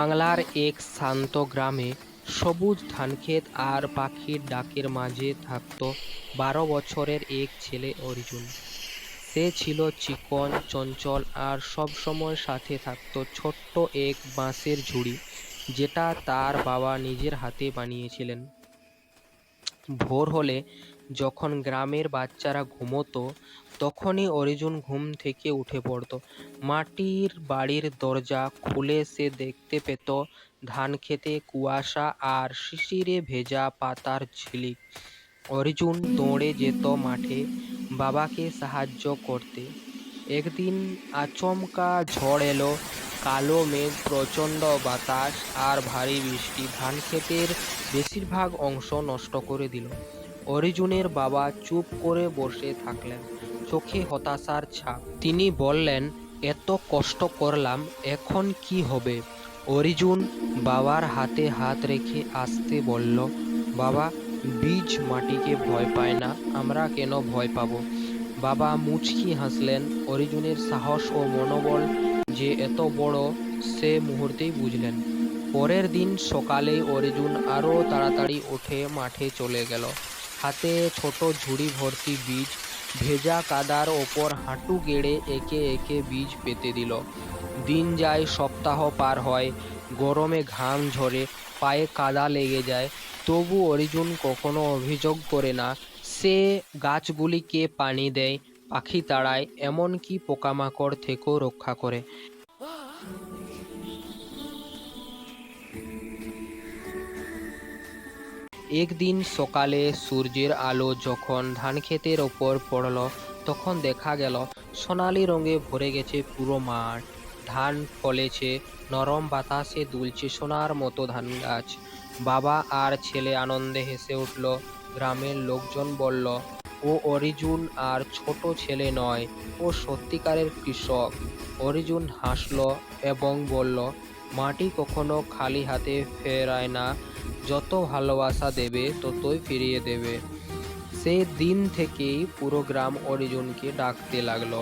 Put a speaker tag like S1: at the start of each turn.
S1: বাংলার এক শান্ত গ্রামে সবুজ ধানক্ষেত আর পাখির ডাকের মাঝে থাকত 12 বছরের এক ছেলে অর্জুন। সে ছিল চিকন, চঞ্চল আর সবসময় সাথে থাকত ছোট্ট এক বাঁশের ঝুড়ি, যেটা তার বাবা নিজের হাতে বানিয়েছিলেন। ভোর হলে যখন গ্রামের বাচ্চারা ঘুমোতো, তখনই অর্জুন ঘুম থেকে উঠে পড়ত। মাটির বাড়ির দরজা খুলে সে দেখতে পেত ধানক্ষেতে কুয়াশা আর শিশিরে ভেজা পাতার ঝিলিক। অর্জুন দৌড়ে যেত মাঠে বাবাকে সাহায্য করতে। একদিন আচমকা ঝড় এলো, কালো মেঘ, প্রচণ্ড বাতাস আর ভারী বৃষ্টি ধানক্ষেতের বেশিরভাগ অংশ নষ্ট করে দিল। অর্জুনের বাবা চুপ করে বসে থাকলেন, চোখে হতাশার ছাপ। তিনি বললেন, এত কষ্ট করলাম, এখন কি হবে? অর্জুন বাবার হাতে হাত রেখে আস্তে বলল, বাবা, বীজ মাটিকে ভয় পায় না, আমরা কেন ভয় পাবো? বাবা মুচকি হাসলেন। অর্জুনের সাহস ও মনোবল যে এত বড়, সে মুহূর্তেই বুঝলেন। পরের দিন সকালে অর্জুন আরও তাড়াতাড়ি উঠে মাঠে চলে গেল। হাতে ছোট ঝুড়ি ভর্তি বীজ, ভেজা কাদার ওপর হাঁটু গেড়ে একে একে বীজ পেতে দিল। দিন যায়, সপ্তাহ পার হয়, গরমে ঘাম ঝরে, পায়ে কাদা লেগে যায়, তবু অর্জুন কখনো অভিযোগ করে না। সে গাছগুলিকে পানি দেয়, পাখি তাড়ায়, এমনকি পোকামাকড় থেকেও রক্ষা করে। একদিন সকালে সূর্যের আলো যখন ধানক্ষেতের ওপর পড়ল, তখন দেখা গেল সোনালি রঙে ভরে গেছে পুরো মাঠ। ধান ফলেছে, নরম বাতাসে দুলছে সোনার মতো ধান গাছ। বাবা আর ছেলে আনন্দে হেসে উঠল। গ্রামের লোকজন বলল, ও অর্জুন আর ছোট ছেলে নয়, ও সত্যিকারের কৃষক। অর্জুন হাসল এবং বলল, মাটি কখনো খালি হাতে ফেরায় না, যত ভালোবাসা দেবে ততই ফিরিয়ে দেবে। সেই দিন থেকেই পুরো গ্রাম অর্জুনকে ডাকতে লাগলো।